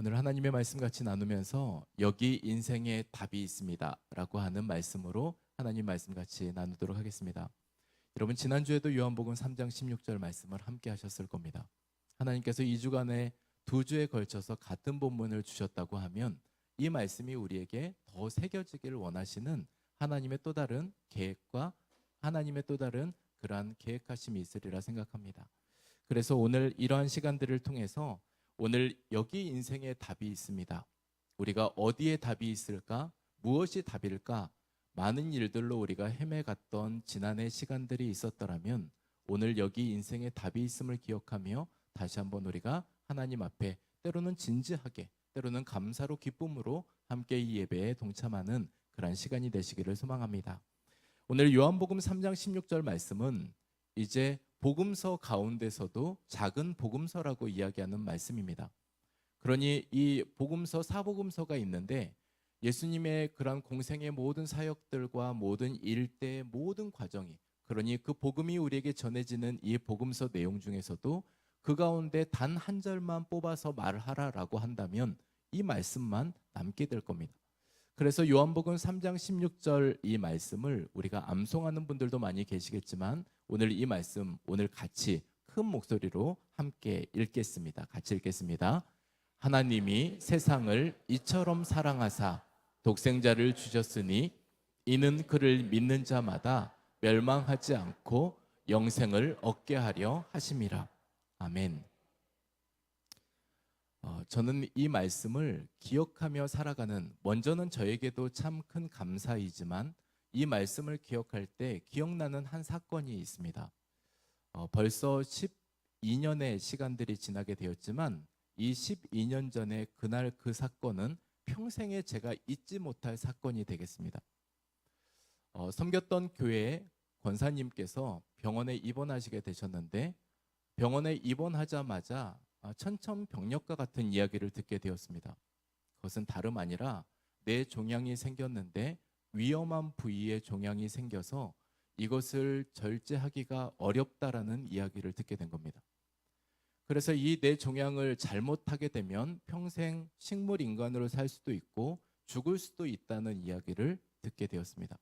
오늘 하나님의 말씀 같이 나누면서 여기 인생의 답이 있습니다 라고 하는 말씀으로 하나님 말씀 같이 나누도록 하겠습니다. 여러분, 지난주에도 요한복음 3장 16절 말씀을 함께 하셨을 겁니다. 하나님께서 2주간에 2주에 걸쳐서 같은 본문을 주셨다고 하면 이 말씀이 우리에게 더 새겨지기를 원하시는 하나님의 또 다른 계획과 하나님의 또 다른 그러한 계획하심이 있으리라 생각합니다. 그래서 오늘 이러한 시간들을 통해서 오늘 여기 인생의 답이 있습니다. 우리가 어디에 답이 있을까? 무엇이 답일까? 많은 일들로 우리가 헤매갔던 지난해 시간들이 있었더라면 오늘 여기 인생의 답이 있음을 기억하며 다시 한번 우리가 하나님 앞에 때로는 진지하게, 때로는 감사로 기쁨으로 함께 이 예배에 동참하는 그런 시간이 되시기를 소망합니다. 오늘 요한복음 3장 16절 말씀은 이제 복음서 가운데서도 작은 복음서라고 이야기하는 말씀입니다. 그러니 이 복음서, 사복음서가 있는데 예수님의 그런 공생의 모든 사역들과 모든 일대의 모든 과정이, 그러니 그 복음이 우리에게 전해지는 이 복음서 내용 중에서도 그 가운데 단 한 절만 뽑아서 말하라라고 한다면 이 말씀만 남게 될 겁니다. 그래서 요한복음 3장 16절 이 말씀을 우리가 암송하는 분들도 많이 계시겠지만 오늘 이 말씀 오늘 같이 큰 목소리로 함께 읽겠습니다. 같이 읽겠습니다. 하나님이 세상을 이처럼 사랑하사 독생자를 주셨으니 이는 그를 믿는 자마다 멸망하지 않고 영생을 얻게 하려 하심이라. 아멘. 저는 이 말씀을 기억하며 살아가는, 먼저는 저에게도 참 큰 감사이지만 이 말씀을 기억할 때 기억나는 한 사건이 있습니다. 벌써 12년의 시간들이 지나게 되었지만 이 12년 전에 그날 그 사건은 평생에 제가 잊지 못할 사건이 되겠습니다. 섬겼던 교회의 권사님께서 병원에 입원하시게 되셨는데 병원에 입원하자마자 천천병력과 같은 이야기를 듣게 되었습니다. 그것은 다름 아니라 내 종양이 생겼는데 위험한 부위에 종양이 생겨서 이것을 절제하기가 어렵다라는 이야기를 듣게 된 겁니다. 그래서 이 내 종양을 잘못하게 되면 평생 식물 인간으로 살 수도 있고 죽을 수도 있다는 이야기를 듣게 되었습니다.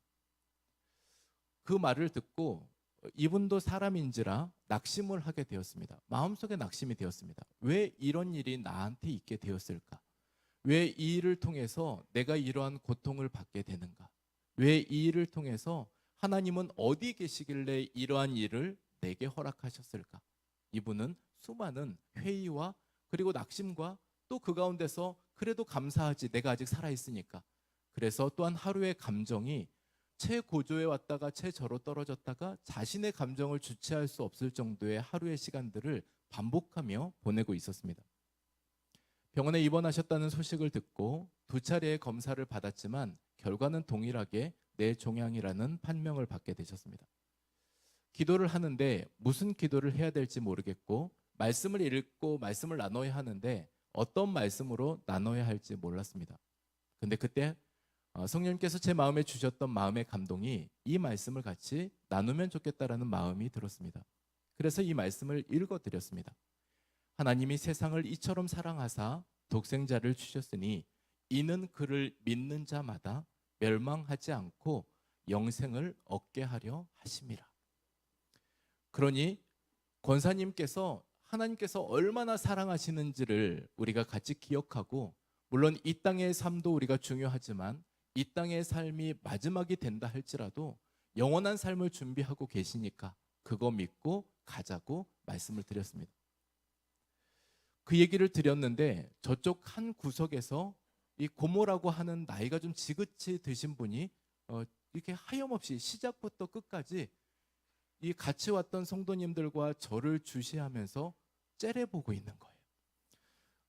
그 말을 듣고 이분도 사람인지라 낙심을 하게 되었습니다. 마음속에 낙심이 되었습니다. 왜 이런 일이 나한테 있게 되었을까? 왜 이 일을 통해서 내가 이러한 고통을 받게 되는가? 왜 이 일을 통해서 하나님은 어디 계시길래 이러한 일을 내게 허락하셨을까? 이분은 수많은 회의와 그리고 낙심과 또 그 가운데서 그래도 감사하지, 내가 아직 살아있으니까. 그래서 또한 하루의 감정이 최고조에 왔다가 최저로 떨어졌다가 자신의 감정을 주체할 수 없을 정도의 하루의 시간들을 반복하며 보내고 있었습니다. 병원에 입원하셨다는 소식을 듣고 2차례의 검사를 받았지만 결과는 동일하게 뇌종양이라는 판명을 받게 되셨습니다. 기도를 하는데 무슨 기도를 해야 될지 모르겠고 말씀을 읽고 말씀을 나눠야 하는데 어떤 말씀으로 나눠야 할지 몰랐습니다. 근데 그때 성령님께서 제 마음에 주셨던 마음의 감동이 이 말씀을 같이 나누면 좋겠다라는 마음이 들었습니다. 그래서 이 말씀을 읽어드렸습니다. 하나님이 세상을 이처럼 사랑하사 독생자를 주셨으니 이는 그를 믿는 자마다 멸망하지 않고 영생을 얻게 하려 하심이라. 그러니 권사님께서 하나님께서 얼마나 사랑하시는지를 우리가 같이 기억하고, 물론 이 땅의 삶도 우리가 중요하지만 이 땅의 삶이 마지막이 된다 할지라도 영원한 삶을 준비하고 계시니까 그거 믿고 가자고 말씀을 드렸습니다. 그 얘기를 드렸는데 저쪽 한 구석에서 이 고모라고 하는 나이가 좀 지긋이 드신 분이 이렇게 하염없이 시작부터 끝까지 이 같이 왔던 성도님들과 저를 주시하면서 째려보고 있는 거예요.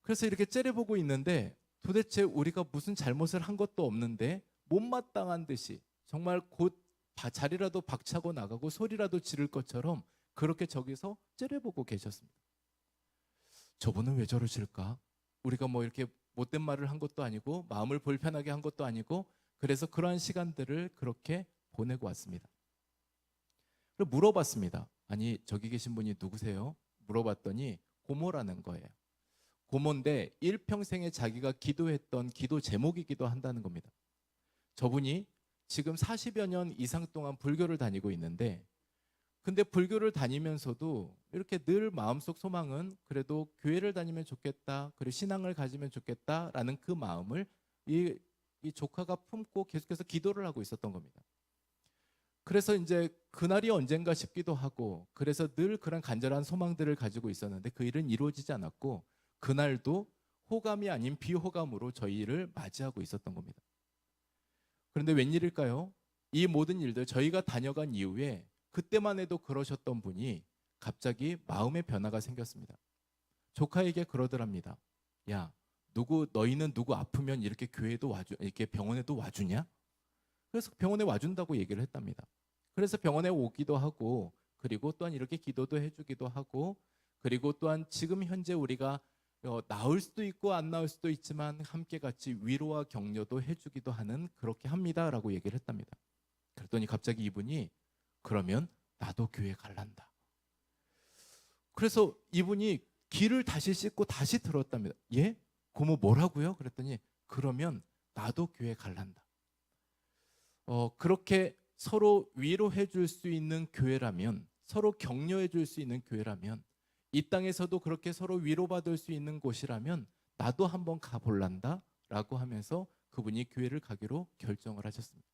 그래서 이렇게 째려보고 있는데 도대체 우리가 무슨 잘못을 한 것도 없는데 못마땅한 듯이 정말 곧 자리라도 박차고 나가고 소리라도 지를 것처럼 그렇게 저기서 째려보고 계셨습니다. 저분은 왜 저러실까? 우리가 뭐 이렇게 못된 말을 한 것도 아니고 마음을 불편하게 한 것도 아니고, 그래서 그러한 시간들을 그렇게 보내고 왔습니다. 그리고 물어봤습니다. 아니, 저기 계신 분이 누구세요? 물어봤더니 고모라는 거예요. 고모인데 일평생에 자기가 기도했던 기도 제목이기도 한다는 겁니다. 저분이 지금 40여 년 이상 동안 불교를 다니고 있는데, 근데 불교를 다니면서도 이렇게 늘 마음속 소망은 그래도 교회를 다니면 좋겠다, 그리고 신앙을 가지면 좋겠다라는 그 마음을 이 조카가 품고 계속해서 기도를 하고 있었던 겁니다. 그래서 이제 그날이 언젠가 싶기도 하고, 그래서 늘 그런 간절한 소망들을 가지고 있었는데 그 일은 이루어지지 않았고, 그날도 호감이 아닌 비호감으로 저희를 맞이하고 있었던 겁니다. 그런데 웬일일까요? 이 모든 일들 저희가 다녀간 이후에 그때만 해도 그러셨던 분이 갑자기 마음의 변화가 생겼습니다. 조카에게 그러더랍니다. 야, 너희는 누구 아프면 이렇게 교회도 이렇게 병원에도 와주냐? 그래서 병원에 와준다고 얘기를 했답니다. 그래서 병원에 오기도 하고, 그리고 또한 이렇게 기도도 해주기도 하고, 그리고 또한 지금 현재 우리가 나을 수도 있고 안 나을 수도 있지만 함께 같이 위로와 격려도 해주기도 하는, 그렇게 합니다라고 얘기를 했답니다. 그랬더니 갑자기 이분이 그러면 나도 교회 갈란다. 그래서 이분이 귀를 다시 씻고 다시 들었답니다. 예? 고모 뭐라고요? 그랬더니 그러면 나도 교회 갈란다. 그렇게 서로 위로해 줄 수 있는 교회라면, 서로 격려해 줄 수 있는 교회라면, 이 땅에서도 그렇게 서로 위로받을 수 있는 곳이라면 나도 한번 가볼란다 라고 하면서 그분이 교회를 가기로 결정을 하셨습니다.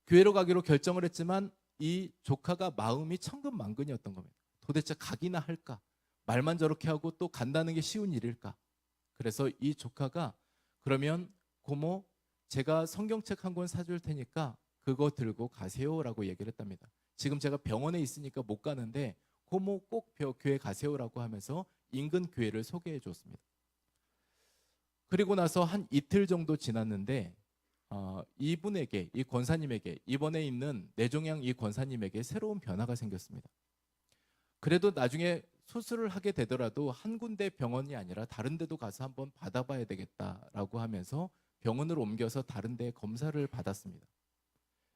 교회로 가기로 결정을 했지만 이 조카가 마음이 천근만근이었던 겁니다. 도대체 가기나 할까? 말만 저렇게 하고 또 간다는 게 쉬운 일일까? 그래서 이 조카가 그러면 고모, 제가 성경책 한 권 사줄 테니까 그거 들고 가세요라고 얘기를 했답니다. 지금 제가 병원에 있으니까 못 가는데 고모 꼭 교회 가세요라고 하면서 인근 교회를 소개해 줬습니다. 그리고 나서 한 이틀 정도 지났는데 이분에게, 이 권사님에게, 이번에 있는 내종양 이 권사님에게 새로운 변화가 생겼습니다. 그래도 나중에 수술을 하게 되더라도 한 군데 병원이 아니라 다른 데도 가서 한번 받아봐야 되겠다라고 하면서 병원을 옮겨서 다른 데 검사를 받았습니다.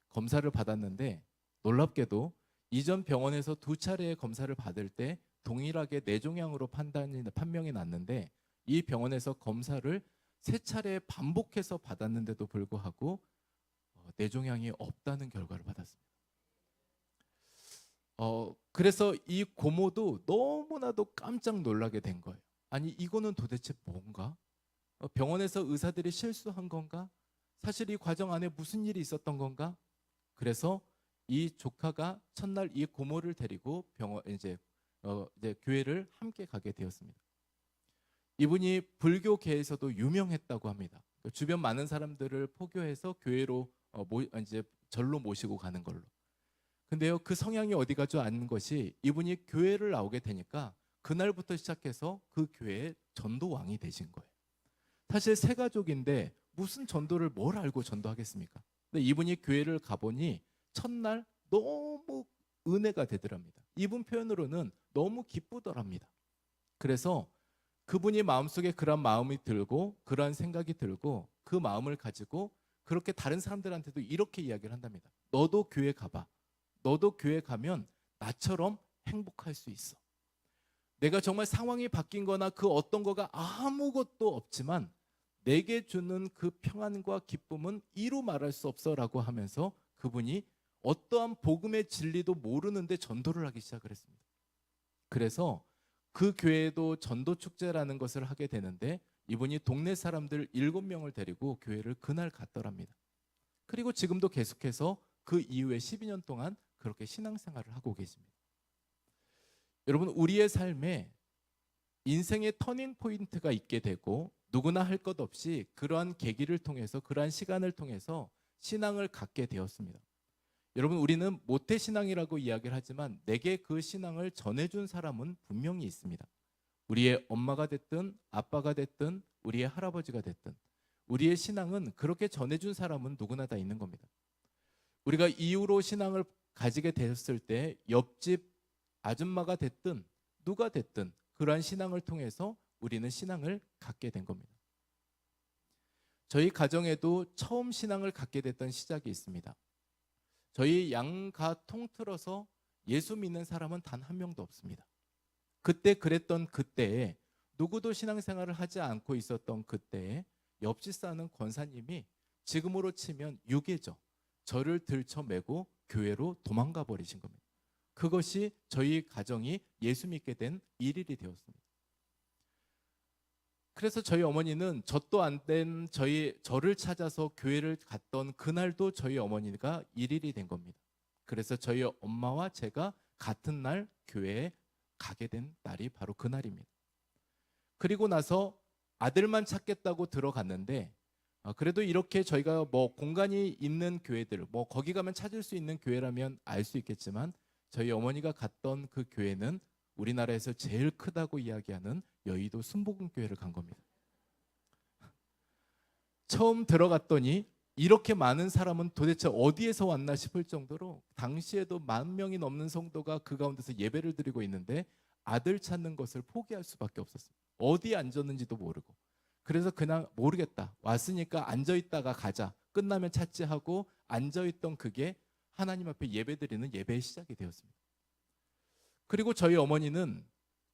검사를 받았는데 놀랍게도 이전 병원에서 2차례의 검사를 받을 때 동일하게 뇌종양으로 판명이 났는데, 이 병원에서 검사를 3차례 반복해서 받았는데도 불구하고 뇌종양이 없다는 결과를 받았습니다. 그래서 이 고모도 너무나도 깜짝 놀라게 된 거예요. 아니, 이거는 도대체 뭔가? 병원에서 의사들이 실수한 건가? 사실 이 과정 안에 무슨 일이 있었던 건가? 그래서 이 조카가 첫날 이 고모를 데리고 이제 교회를 함께 가게 되었습니다. 이분이 불교계에서도 유명했다고 합니다. 주변 많은 사람들을 포교해서 교회로 이제 절로 모시고 가는 걸로. 근데요, 그 성향이 어디 가죠 않는 것이, 이분이 교회를 나오게 되니까 그날부터 시작해서 그 교회의 전도왕이 되신 거예요. 사실 세 가족인데 무슨 전도를 뭘 알고 전도하겠습니까? 근데 이분이 교회를 가보니 첫날 너무 은혜가 되더랍니다. 이분 표현으로는 너무 기쁘더랍니다. 그래서 그분이 마음속에 그런 마음이 들고 그런 생각이 들고 그 마음을 가지고 그렇게 다른 사람들한테도 이렇게 이야기를 한답니다. 너도 교회 가봐. 너도 교회 가면 나처럼 행복할 수 있어. 내가 정말 상황이 바뀐 거나 그 어떤 거가 아무것도 없지만 내게 주는 그 평안과 기쁨은 이루 말할 수 없어 라고 하면서 그분이 어떠한 복음의 진리도 모르는데 전도를 하기 시작을 했습니다. 그래서 그 교회에도 전도 축제라는 것을 하게 되는데 이분이 동네 사람들 7명을 데리고 교회를 그날 갔더랍니다. 그리고 지금도 계속해서 그 이후에 12년 동안 그렇게 신앙생활을 하고 계십니다. 여러분, 우리의 삶에 인생의 터닝 포인트가 있게 되고 누구나 할 것 없이 그러한 계기를 통해서, 그러한 시간을 통해서 신앙을 갖게 되었습니다. 여러분, 우리는 모태신앙이라고 이야기를 하지만 내게 그 신앙을 전해준 사람은 분명히 있습니다. 우리의 엄마가 됐든 아빠가 됐든 우리의 할아버지가 됐든 우리의 신앙은 그렇게 전해준 사람은 누구나 다 있는 겁니다. 우리가 이후로 신앙을 가지게 되었을 때 옆집 아줌마가 됐든 누가 됐든 그러한 신앙을 통해서 우리는 신앙을 갖게 된 겁니다. 저희 가정에도 처음 신앙을 갖게 됐던 시작이 있습니다. 저희 양가 통틀어서 예수 믿는 사람은 단 한 명도 없습니다. 그때 그랬던 그때에 누구도 신앙생활을 하지 않고 있었던 그때에 옆집 사는 권사님이 지금으로 치면 유괴죠. 저를 들쳐매고 교회로 도망가 버리신 겁니다. 그것이 저희 가정이 예수 믿게 된 일일이 되었습니다. 그래서 저희 어머니는 젖도 안 된 저를 찾아서 교회를 갔던 그날도 저희 어머니가 일일이 된 겁니다. 그래서 저희 엄마와 제가 같은 날 교회에 가게 된 날이 바로 그날입니다. 그리고 나서 아들만 찾겠다고 들어갔는데 그래도 이렇게 저희가 뭐 공간이 있는 교회들, 뭐 거기 가면 찾을 수 있는 교회라면 알 수 있겠지만 저희 어머니가 갔던 그 교회는 우리나라에서 제일 크다고 이야기하는 여의도 순복음교회를 간 겁니다. 처음 들어갔더니 이렇게 많은 사람은 도대체 어디에서 왔나 싶을 정도로 당시에도 10,000명이 넘는 성도가 그 가운데서 예배를 드리고 있는데 아들 찾는 것을 포기할 수밖에 없었습니다. 어디에 앉았는지도 모르고. 그래서 그냥 모르겠다. 왔으니까 앉아있다가 가자. 끝나면 찾지 하고 앉아있던 그게 하나님 앞에 예배드리는 예배의 시작이 되었습니다. 그리고 저희 어머니는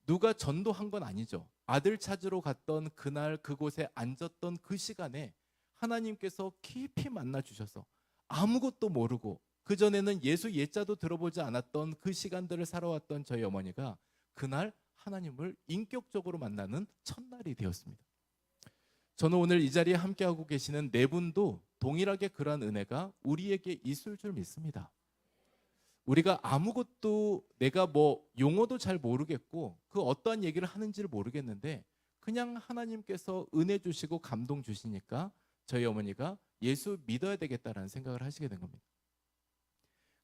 누가 전도한 건 아니죠. 아들 찾으러 갔던 그날 그곳에 앉았던 그 시간에 하나님께서 깊이 만나 주셔서 아무것도 모르고 그전에는 예수 예자도 들어보지 않았던 그 시간들을 살아왔던 저희 어머니가 그날 하나님을 인격적으로 만나는 첫날이 되었습니다. 저는 오늘 이 자리에 함께하고 계시는 네 분도 동일하게 그러한 은혜가 우리에게 있을 줄 믿습니다. 우리가 아무것도 내가 뭐 용어도 잘 모르겠고 그 어떠한 얘기를 하는지를 모르겠는데 그냥 하나님께서 은혜 주시고 감동 주시니까 저희 어머니가 예수 믿어야 되겠다라는 생각을 하시게 된 겁니다.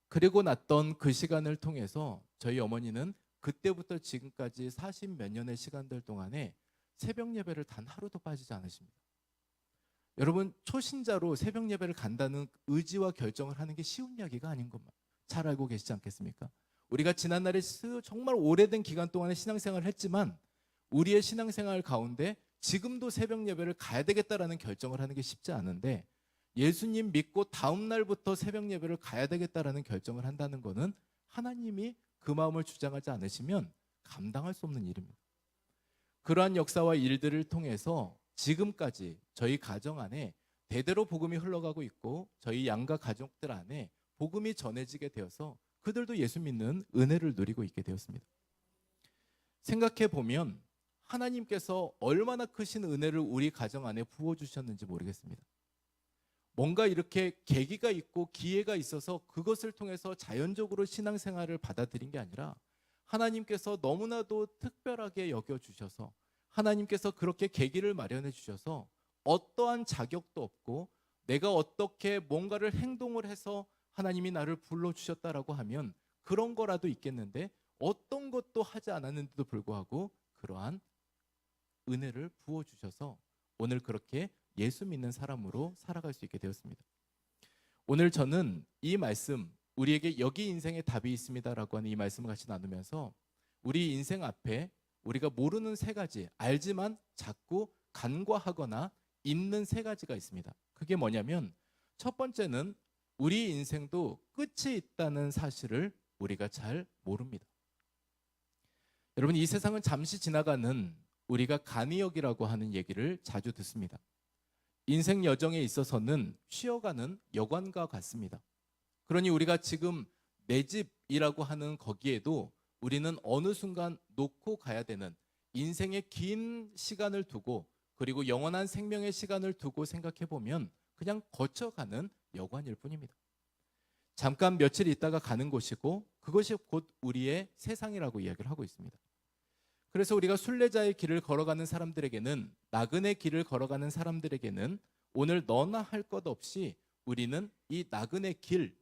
그리고 났던 그 시간을 통해서 저희 어머니는 그때부터 지금까지 40몇 년의 시간들 동안에 새벽 예배를 단 하루도 빠지지 않으십니다. 여러분, 초신자로 새벽 예배를 간다는 의지와 결정을 하는 게 쉬운 이야기가 아닌 것만 잘 알고 계시지 않겠습니까? 우리가 지난날에 정말 오래된 기간 동안에 신앙생활을 했지만 우리의 신앙생활 가운데 지금도 새벽 예배를 가야 되겠다라는 결정을 하는 게 쉽지 않은데 예수님 믿고 다음 날부터 새벽 예배를 가야 되겠다라는 결정을 한다는 것은 하나님이 그 마음을 주장하지 않으시면 감당할 수 없는 일입니다. 그러한 역사와 일들을 통해서 지금까지 저희 가정 안에 대대로 복음이 흘러가고 있고 저희 양가 가족들 안에 복음이 전해지게 되어서 그들도 예수 믿는 은혜를 누리고 있게 되었습니다. 생각해 보면 하나님께서 얼마나 크신 은혜를 우리 가정 안에 부어주셨는지 모르겠습니다. 뭔가 이렇게 계기가 있고 기회가 있어서 그것을 통해서 자연적으로 신앙생활을 받아들인 게 아니라 하나님께서 너무나도 특별하게 여겨주셔서 하나님께서 그렇게 계기를 마련해 주셔서 어떠한 자격도 없고 내가 어떻게 뭔가를 행동을 해서 하나님이 나를 불러주셨다라고 하면 그런 거라도 있겠는데 어떤 것도 하지 않았는데도 불구하고 그러한 은혜를 부어주셔서 오늘 그렇게 예수 믿는 사람으로 살아갈 수 있게 되었습니다. 오늘 저는 이 말씀, 우리에게 여기 인생에 답이 있습니다라고 하는 이 말씀을 같이 나누면서 우리 인생 앞에 우리가 모르는 세 가지, 알지만 자꾸 간과하거나 있는 세 가지가 있습니다. 그게 뭐냐면 첫 번째는 우리 인생도 끝이 있다는 사실을 우리가 잘 모릅니다. 여러분, 이 세상은 잠시 지나가는 우리가 간이역이라고 하는 얘기를 자주 듣습니다. 인생 여정에 있어서는 쉬어가는 여관과 같습니다. 그러니 우리가 지금 내 집이라고 하는 거기에도 우리는 어느 순간 놓고 가야 되는 인생의 긴 시간을 두고 그리고 영원한 생명의 시간을 두고 생각해 보면 그냥 거쳐가는 여관일 뿐입니다. 잠깐 며칠 있다가 가는 곳이고 그것이 곧 우리의 세상이라고 이야기를 하고 있습니다. 그래서 우리가 순례자의 길을 걸어가는 사람들에게는 나그네 길을 걸어가는 사람들에게는 오늘 너나 할 것 없이 우리는 이 나그네 길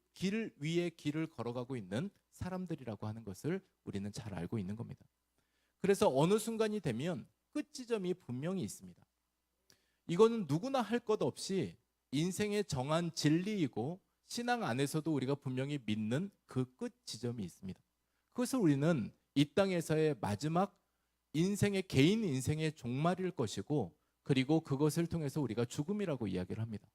위에 길을 걸어가고 있는 사람들이라고 하는 것을 우리는 잘 알고 있는 겁니다. 그래서 어느 순간이 되면 끝 지점이 분명히 있습니다. 이거는 누구나 할 것 없이 인생의 정한 진리이고 신앙 안에서도 우리가 분명히 믿는 그 끝 지점이 있습니다. 그것을 우리는 이 땅에서의 마지막 인생의 개인 인생의 종말일 것이고 그리고 그것을 통해서 우리가 죽음이라고 이야기를 합니다.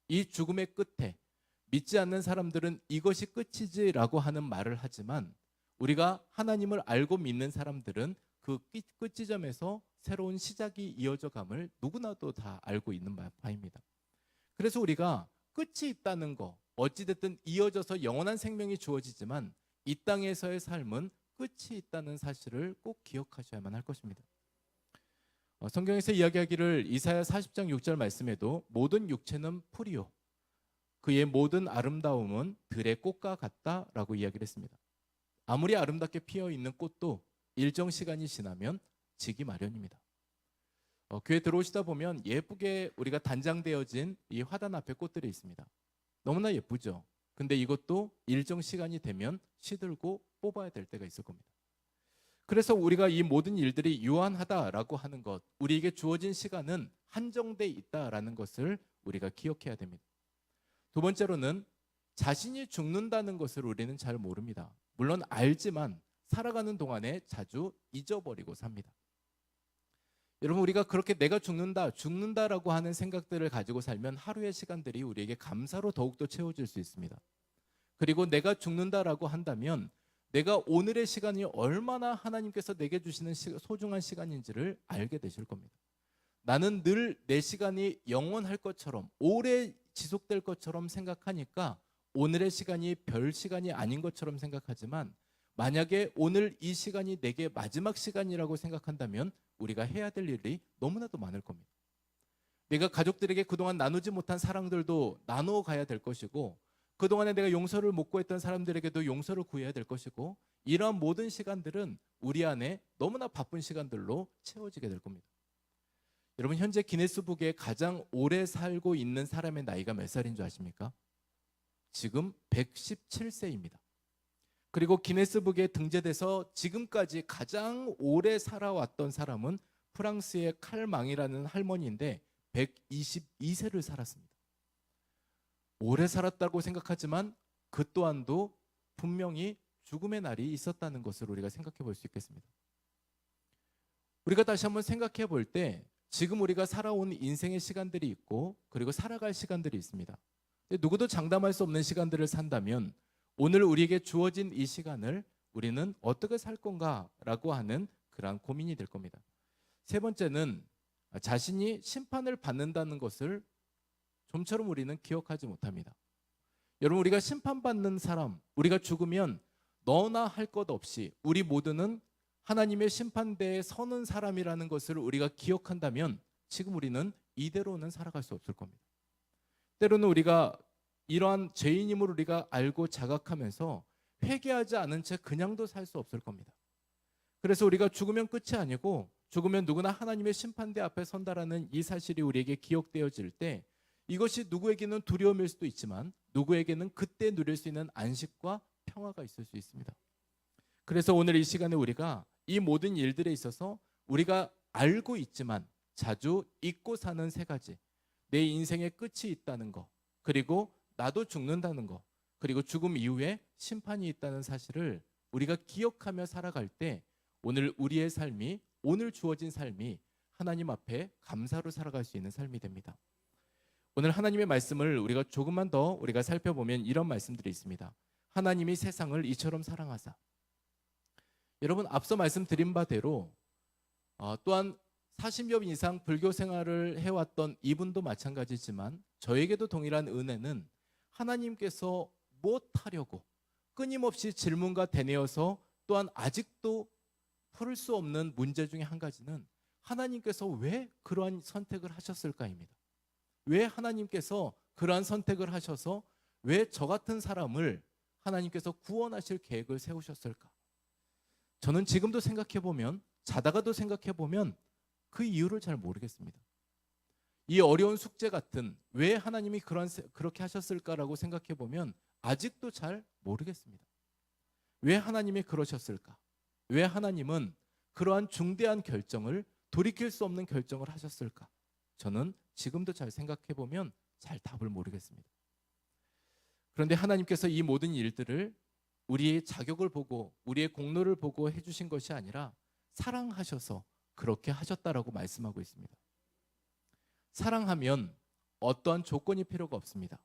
이 죽음의 끝에 믿지 않는 사람들은 이것이 끝이지라고 하는 말을 하지만 우리가 하나님을 알고 믿는 사람들은 그 끝 지점에서 새로운 시작이 이어져 감을 누구나도 다 알고 있는 바입니다. 그래서 우리가 끝이 있다는 거, 어찌됐든 이어져서 영원한 생명이 주어지지만 이 땅에서의 삶은 끝이 있다는 사실을 꼭 기억하셔야만 할 것입니다. 성경에서 이야기하기를 이사야 40장 6절 말씀에도 모든 육체는 풀이요 그의 모든 아름다움은 들의 꽃과 같다라고 이야기를 했습니다. 아무리 아름답게 피어 있는 꽃도 일정 시간이 지나면 지기 마련입니다. 교회 들어오시다 보면 예쁘게 우리가 단장되어진 이 화단 앞에 꽃들이 있습니다. 너무나 예쁘죠. 근데 이것도 일정 시간이 되면 시들고 뽑아야 될 때가 있을 겁니다. 그래서 우리가 이 모든 일들이 유한하다라고 하는 것, 우리에게 주어진 시간은 한정돼 있다라는 것을 우리가 기억해야 됩니다. 두 번째로는 자신이 죽는다는 것을 우리는 잘 모릅니다. 물론 알지만 살아가는 동안에 자주 잊어버리고 삽니다. 여러분, 우리가 그렇게 내가 죽는다라고 하는 생각들을 가지고 살면 하루의 시간들이 우리에게 감사로 더욱더 채워질 수 있습니다. 그리고 내가 죽는다라고 한다면 내가 오늘의 시간이 얼마나 하나님께서 내게 주시는 소중한 시간인지를 알게 되실 겁니다. 나는 늘 내 시간이 영원할 것처럼 오래 지속될 것처럼 생각하니까 오늘의 시간이 별 시간이 아닌 것처럼 생각하지만 만약에 오늘 이 시간이 내게 마지막 시간이라고 생각한다면 우리가 해야 될 일이 너무나도 많을 겁니다. 내가 가족들에게 그동안 나누지 못한 사랑들도 나누어 가야 될 것이고 그동안에 내가 용서를 못 구했던 사람들에게도 용서를 구해야 될 것이고 이러한 모든 시간들은 우리 안에 너무나 바쁜 시간들로 채워지게 될 겁니다. 여러분, 현재 기네스북에 가장 오래 살고 있는 사람의 나이가 몇 살인 줄 아십니까? 지금 117세입니다. 그리고 기네스북에 등재돼서 지금까지 가장 오래 살아왔던 사람은 프랑스의 칼망이라는 할머니인데 122세를 살았습니다. 오래 살았다고 생각하지만 그 또한도 분명히 죽음의 날이 있었다는 것을 우리가 생각해 볼 수 있겠습니다. 우리가 다시 한번 생각해 볼 때 지금 우리가 살아온 인생의 시간들이 있고 그리고 살아갈 시간들이 있습니다. 누구도 장담할 수 없는 시간들을 산다면 오늘 우리에게 주어진 이 시간을 우리는 어떻게 살 건가라고 하는 그러한 고민이 될 겁니다. 세 번째는 자신이 심판을 받는다는 것을 좀처럼 우리는 기억하지 못합니다. 여러분, 우리가 심판받는 사람, 우리가 죽으면 너나 할 것 없이 우리 모두는 하나님의 심판대에 서는 사람이라는 것을 우리가 기억한다면 지금 우리는 이대로는 살아갈 수 없을 겁니다. 때로는 우리가 이러한 죄인임을 우리가 알고 자각하면서 회개하지 않은 채 그냥도 살 수 없을 겁니다. 그래서 우리가 죽으면 끝이 아니고 죽으면 누구나 하나님의 심판대 앞에 선다라는 이 사실이 우리에게 기억되어질 때 이것이 누구에게는 두려움일 수도 있지만 누구에게는 그때 누릴 수 있는 안식과 평화가 있을 수 있습니다. 그래서 오늘 이 시간에 우리가 이 모든 일들에 있어서 우리가 알고 있지만 자주 잊고 사는 세 가지, 내 인생의 끝이 있다는 거, 그리고 나도 죽는다는 거, 그리고 죽음 이후에 심판이 있다는 사실을 우리가 기억하며 살아갈 때 오늘 우리의 삶이, 오늘 주어진 삶이 하나님 앞에 감사로 살아갈 수 있는 삶이 됩니다. 오늘 하나님의 말씀을 우리가 조금만 더 우리가 살펴보면 이런 말씀들이 있습니다. 하나님이 세상을 이처럼 사랑하사. 여러분, 앞서 말씀드린 바대로 또한 40년 이상 불교 생활을 해왔던 이분도 마찬가지지만 저에게도 동일한 은혜는 하나님께서 무엇하려고 끊임없이 질문과 되뇌어서 또한 아직도 풀을 수 없는 문제 중에 한 가지는 하나님께서 왜 그러한 선택을 하셨을까입니다. 왜 하나님께서 그러한 선택을 하셔서 왜 저 같은 사람을 하나님께서 구원하실 계획을 세우셨을까? 저는 지금도 생각해보면, 자다가도 생각해보면 그 이유를 잘 모르겠습니다. 이 어려운 숙제 같은 왜 하나님이 그렇게 하셨을까라고 생각해보면 아직도 잘 모르겠습니다. 왜 하나님이 그러셨을까? 왜 하나님은 그러한 중대한 결정을, 돌이킬 수 없는 결정을 하셨을까? 저는 지금도 잘 생각해보면 잘 답을 모르겠습니다. 그런데 하나님께서 이 모든 일들을 우리의 자격을 보고 우리의 공로를 보고 해주신 것이 아니라 사랑하셔서 그렇게 하셨다라고 말씀하고 있습니다. 사랑하면 어떠한 조건이 필요가 없습니다.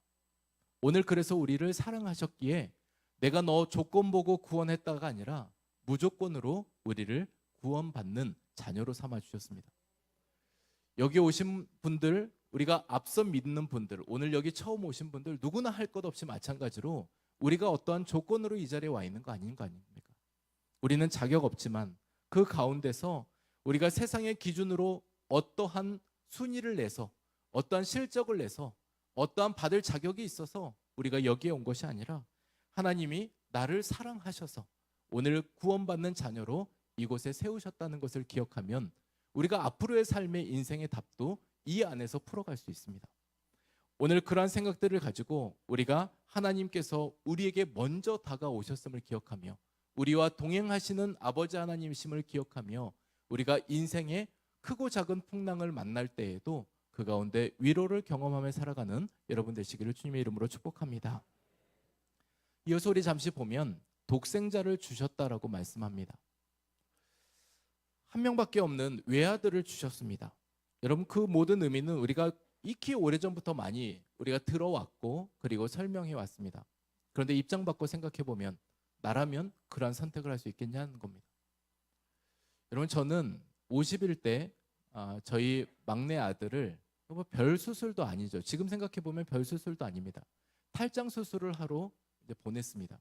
오늘 그래서 우리를 사랑하셨기에 내가 너 조건 보고 구원했다가 아니라 무조건으로 우리를 구원받는 자녀로 삼아 주셨습니다. 여기 오신 분들, 우리가 앞서 믿는 분들, 오늘 여기 처음 오신 분들 누구나 할 것 없이 마찬가지로 우리가 어떠한 조건으로 이 자리에 와 있는 거 아닙니까? 우리는 자격 없지만 그 가운데서 우리가 세상의 기준으로 어떠한 순위를 내서, 어떠한 실적을 내서, 어떠한 받을 자격이 있어서 우리가 여기에 온 것이 아니라 하나님이 나를 사랑하셔서 오늘 구원받는 자녀로 이곳에 세우셨다는 것을 기억하면 우리가 앞으로의 삶의 인생의 답도 이 안에서 풀어갈 수 있습니다. 오늘 그러한 생각들을 가지고 우리가 하나님께서 우리에게 먼저 다가오셨음을 기억하며 우리와 동행하시는 아버지 하나님이심을 기억하며 우리가 인생의 크고 작은 풍랑을 만날 때에도 그 가운데 위로를 경험하며 살아가는 여러분 되시기를 주님의 이름으로 축복합니다. 이어서 우리 잠시 보면 독생자를 주셨다라고 말씀합니다. 한 명밖에 없는 외아들을 주셨습니다. 여러분, 그 모든 의미는 우리가 익히 오래전부터 많이 우리가 들어왔고 그리고 설명해 왔습니다. 그런데 입장 바꿔 생각해 보면 나라면 그러한 선택을 할 수 있겠냐는 겁니다. 여러분, 저는 50일 때 저희 막내 아들을 별 수술도 아니죠. 지금 생각해 보면 별 수술도 아닙니다. 탈장 수술을 하러 이제 보냈습니다.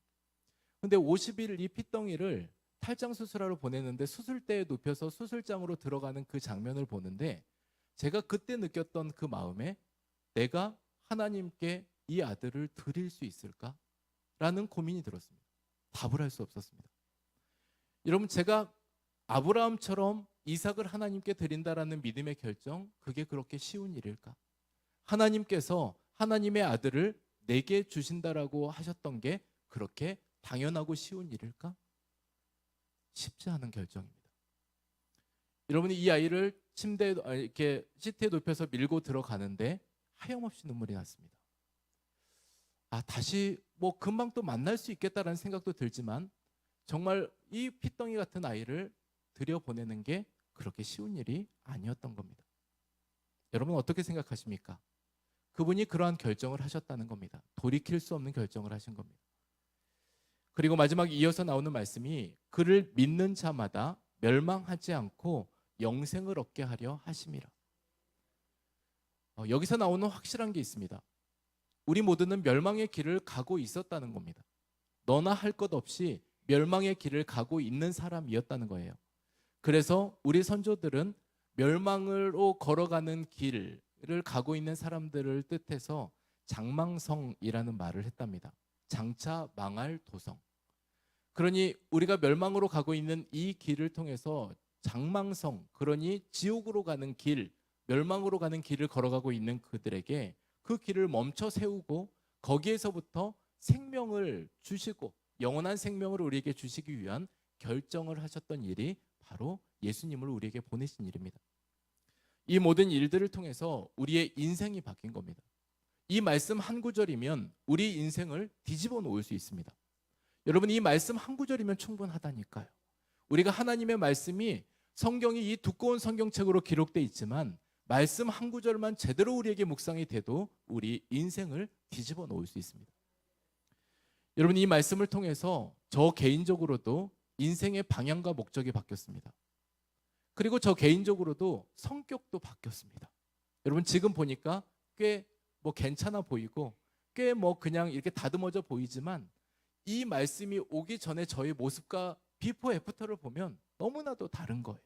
근데 50일 이 핏덩이를 탈장 수술하러 보냈는데 수술대에 눕혀서 수술장으로 들어가는 그 장면을 보는데 제가 그때 느꼈던 그 마음에 내가 하나님께 이 아들을 드릴 수 있을까라는 고민이 들었습니다. 답을 할 수 없었습니다. 여러분, 제가 아브라함처럼 이삭을 하나님께 드린다라는 믿음의 결정, 그게 그렇게 쉬운 일일까? 하나님께서 하나님의 아들을 내게 주신다라고 하셨던 게 그렇게 당연하고 쉬운 일일까? 쉽지 않은 결정입니다. 여러분이 이 아이를 침대에 이렇게 시트에 눕혀서 밀고 들어가는데 하염없이 눈물이 났습니다. 다시 뭐 금방 또 만날 수 있겠다라는 생각도 들지만 정말 이 핏덩이 같은 아이를 들여보내는 게 그렇게 쉬운 일이 아니었던 겁니다. 여러분 어떻게 생각하십니까? 그분이 그러한 결정을 하셨다는 겁니다. 돌이킬 수 없는 결정을 하신 겁니다. 그리고 마지막 이어서 나오는 말씀이 그를 믿는 자마다 멸망하지 않고 영생을 얻게 하려 하심이라. 여기서 나오는 확실한 게 있습니다. 우리 모두는 멸망의 길을 가고 있었다는 겁니다. 너나 할 것 없이 멸망의 길을 가고 있는 사람이었다는 거예요. 그래서 우리 선조들은 멸망으로 걸어가는 길을 가고 있는 사람들을 뜻해서 장망성이라는 말을 했답니다. 장차 망할 도성. 그러니 우리가 멸망으로 가고 있는 이 길을 통해서 장망성, 그러니 지옥으로 가는 길, 멸망으로 가는 길을 걸어가고 있는 그들에게 그 길을 멈춰 세우고 거기에서부터 생명을 주시고 영원한 생명을 우리에게 주시기 위한 결정을 하셨던 일이 바로 예수님을 우리에게 보내신 일입니다. 이 모든 일들을 통해서 우리의 인생이 바뀐 겁니다. 이 말씀 한 구절이면 우리 인생을 뒤집어 놓을 수 있습니다. 여러분, 이 말씀 한 구절이면 충분하다니까요. 우리가 하나님의 말씀이 성경이 이 두꺼운 성경책으로 기록되어 있지만 말씀 한 구절만 제대로 우리에게 묵상이 돼도 우리 인생을 뒤집어 놓을 수 있습니다. 여러분, 이 말씀을 통해서 저 개인적으로도 인생의 방향과 목적이 바뀌었습니다. 그리고 저 개인적으로도 성격도 바뀌었습니다. 여러분, 지금 보니까 꽤 괜찮아 보이고 꽤 그냥 이렇게 다듬어져 보이지만 이 말씀이 오기 전에 저의 모습과 비포 애프터를 보면 너무나도 다른 거예요.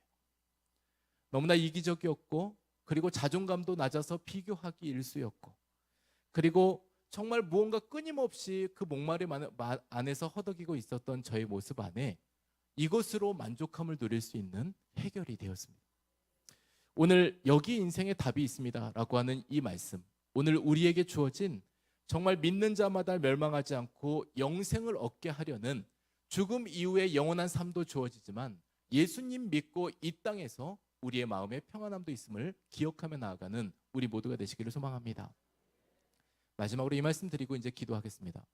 너무나 이기적이었고 그리고 자존감도 낮아서 비교하기 일쑤였고 그리고 정말 무언가 끊임없이 그 목마름 안에서 허덕이고 있었던 저의 모습 안에 이것으로 만족함을 누릴 수 있는 해결이 되었습니다. 오늘 여기 인생의 답이 있습니다 라고 하는 이 말씀, 오늘 우리에게 주어진 정말 믿는 자마다 멸망하지 않고 영생을 얻게 하려는 죽음 이후의 영원한 삶도 주어지지만 예수님 믿고 이 땅에서 우리의 마음에 평안함도 있음을 기억하며 나아가는 우리 모두가 되시기를 소망합니다. 마지막으로 이 말씀 드리고 이제 기도하겠습니다.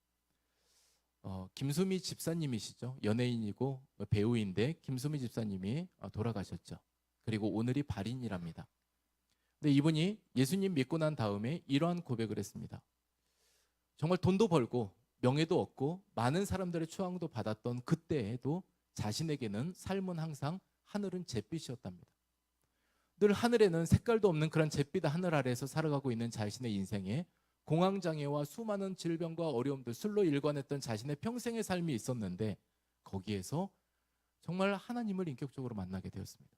김수미 집사님이시죠. 연예인이고 배우인데 김수미 집사님이 돌아가셨죠. 그리고 오늘이 발인이랍니다. 근데 이분이 예수님 믿고 난 다음에 이러한 고백을 했습니다. 정말 돈도 벌고 명예도 얻고 많은 사람들의 추앙도 받았던 그때에도 자신에게는 삶은 항상 하늘은 잿빛이었답니다. 늘 하늘에는 색깔도 없는 그런 잿빛 하늘 아래에서 살아가고 있는 자신의 인생에 공황장애와 수많은 질병과 어려움들, 술로 일관했던 자신의 평생의 삶이 있었는데 거기에서 정말 하나님을 인격적으로 만나게 되었습니다.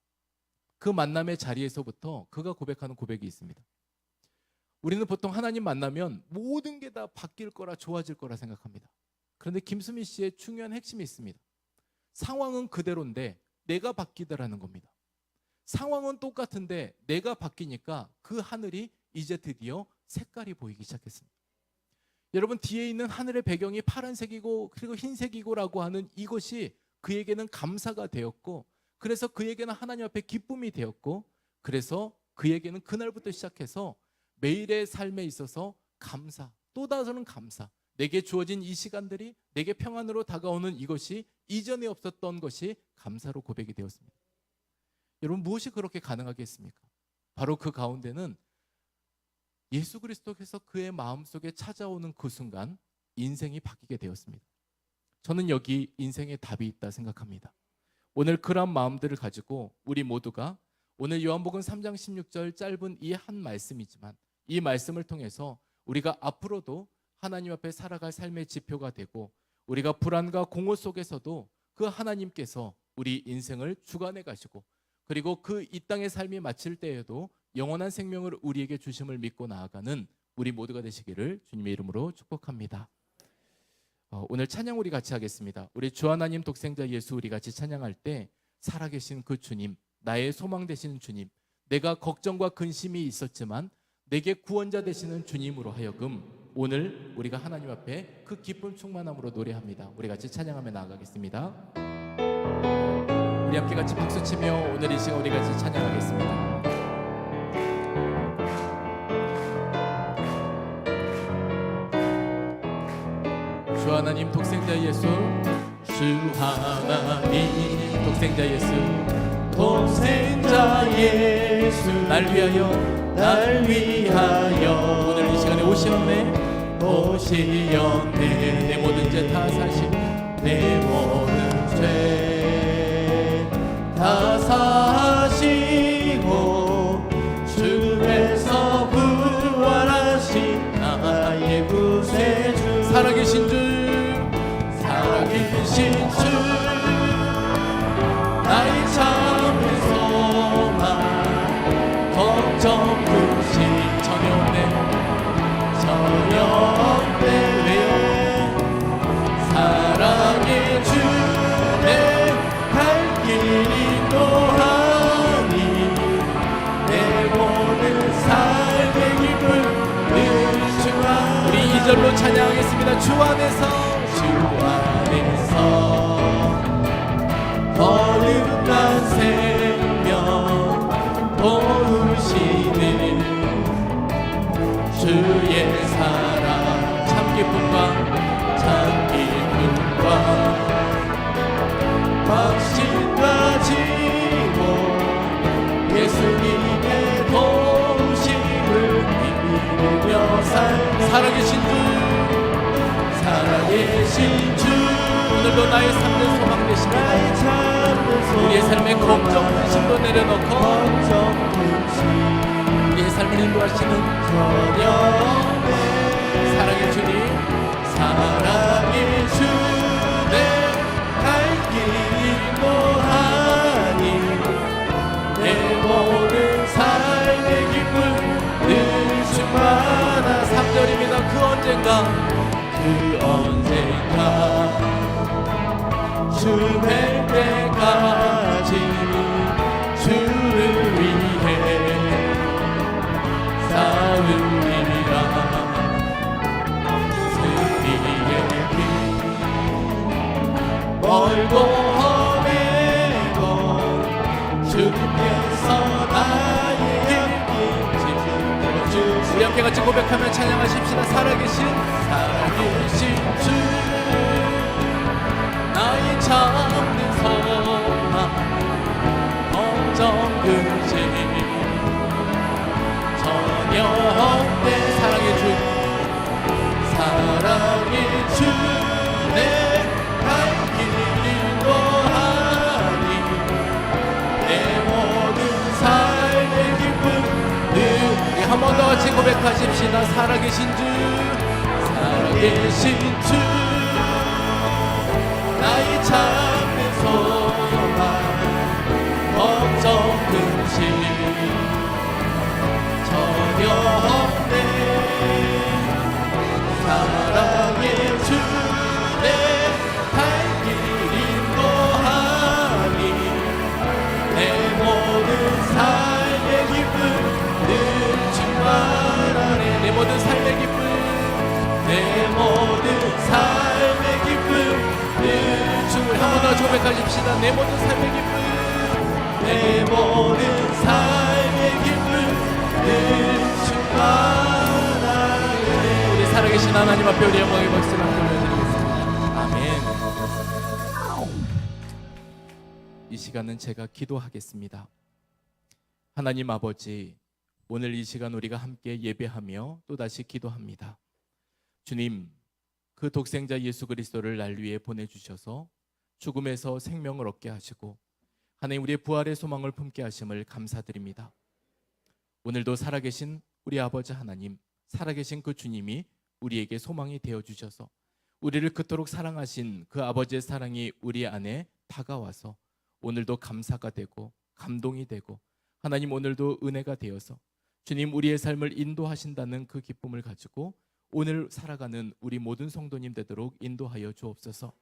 그 만남의 자리에서부터 그가 고백하는 고백이 있습니다. 우리는 보통 하나님 만나면 모든 게 다 바뀔 거라, 좋아질 거라 생각합니다. 그런데 김수미 씨의 중요한 핵심이 있습니다. 상황은 그대로인데 내가 바뀌더라는 겁니다. 상황은 똑같은데 내가 바뀌니까 그 하늘이 이제 드디어 색깔이 보이기 시작했습니다. 여러분, 뒤에 있는 하늘의 배경이 파란색이고 그리고 흰색이고라고 하는 이것이 그에게는 감사가 되었고, 그래서 그에게는 하나님 앞에 기쁨이 되었고, 그래서 그에게는 그날부터 시작해서 매일의 삶에 있어서 감사, 또 다른 감사, 내게 주어진 이 시간들이 내게 평안으로 다가오는 이것이 이전에 없었던 것이 감사로 고백이 되었습니다. 여러분, 무엇이 그렇게 가능하겠습니까? 바로 그 가운데는 예수 그리스도께서 그의 마음속에 찾아오는 그 순간 인생이 바뀌게 되었습니다. 저는 여기 인생의 답이 있다 생각합니다. 오늘 그런 마음들을 가지고 우리 모두가 오늘 요한복음 3장 16절 짧은 이 한 말씀이지만 이 말씀을 통해서 우리가 앞으로도 하나님 앞에 살아갈 삶의 지표가 되고, 우리가 불안과 공허 속에서도 그 하나님께서 우리 인생을 주관해 가시고, 그리고 그 이 땅의 삶이 마칠 때에도 영원한 생명을 우리에게 주심을 믿고 나아가는 우리 모두가 되시기를 주님의 이름으로 축복합니다. 오늘 찬양 우리 같이 하겠습니다. 우리 주 하나님 독생자 예수 우리 같이 찬양할 때 살아계신 그 주님, 나의 소망 되시는 주님, 내가 걱정과 근심이 있었지만 내게 구원자 되시는 주님으로 하여금 오늘 우리가 하나님 앞에 그 기쁨 충만함으로 노래합니다. 우리 같이 찬양하며 나아가겠습니다. 우리 함께 같이 박수치며 오늘 이 시간 우리 같이 찬양하겠습니다. 주 하나님 독생자 예수, 주 하나님 독생자 예수, 독생자 예수, 날 위하여 오늘 이 시간에 오시었네 내 모든 죄 다 사시고 내 모든 죄 다 사시고 주에서 부활하신 나의 구세주, 살아계신 주 나의 참된 소망, 걱정 근심 전혀 없네 왜요? 사랑의 주 내 갈 길이 또하니 내 모든 삶의 기쁨 늘 주 안에. 우리 2절로 찬양하겠습니다. 주 안에서 거듭난 생명 도우시는 주의 사랑, 참 기쁨과 확신 가지고 예수님의 도우심을 믿으며 살아계신 주 오늘도 나의 삶의 소망 되시고 우리의 삶의 걱정 근심도 내려놓고 우리의 삶을 인도하시는 사랑의 주님, 내 갈 길이 또하니 내 모든 삶의 기쁨 늘 충만한. 3절입니다. 그 언젠가 주 뵐 때까지 주를 위해 싸우리라. 승리의 길 멀고 험해도 주께서 나의 길 지켜주시오. 우리 함께 같이 고백하며 찬양하십시다. 살아계신 주 나의 참된 소망, 걱정 근심 전혀 없네. 사랑의 주 내 갈 길이 또하니 한 번 더 같이 고백하십시다. 살아계신 주, 살아계신 주 나의 참된 소망 걱정 근심 전혀 없네 사랑의 주내 갈 길 인도하니 내 모든 삶의 기쁨 늘 충만하네 내 모든 삶의 기쁨, 내 모든 삶의 기쁨 늘 충만하네 한 번 더 고백하십시다. 내 모든 삶의 기쁨, 내 모든 삶의 기쁨 늘 충만하네 우리 살아계신 하나님 앞에 우리 영광의 박수를 올려드리겠습니다. 아멘. 이 시간은 제가 기도하겠습니다. 하나님 아버지, 오늘 이 시간 우리가 함께 예배하며 또다시 기도합니다. 주님, 그 독생자 예수 그리스도를 날 위해 보내주셔서 죽음에서 생명을 얻게 하시고 하나님 우리의 부활의 소망을 품게 하심을 감사드립니다. 오늘도 살아계신 우리 아버지 하나님, 살아계신 그 주님이 우리에게 소망이 되어주셔서 우리를 그토록 사랑하신 그 아버지의 사랑이 우리 안에 다가와서 오늘도 감사가 되고 감동이 되고 하나님 오늘도 은혜가 되어서 주님 우리의 삶을 인도하신다는 그 기쁨을 가지고 오늘 살아가는 우리 모든 성도님 되도록 인도하여 주옵소서.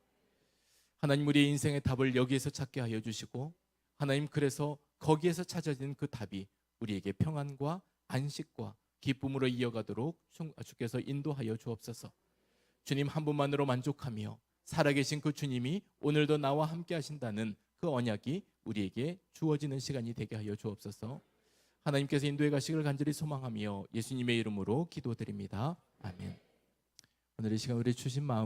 하나님 우리의 인생의 답을 여기에서 찾게 하여 주시고 하나님 그래서 거기에서 찾아진 그 답이 우리에게 평안과 안식과 기쁨으로 이어가도록 주께서 인도하여 주옵소서. 주님 한 분만으로 만족하며 살아계신 그 주님이 오늘도 나와 함께 하신다는 그 언약이 우리에게 주어지는 시간이 되게 하여 주옵소서. 하나님께서 인도해 가시기를 간절히 소망하며 예수님의 이름으로 기도드립니다. 아멘. 오늘 이 시간 우리 주신 마음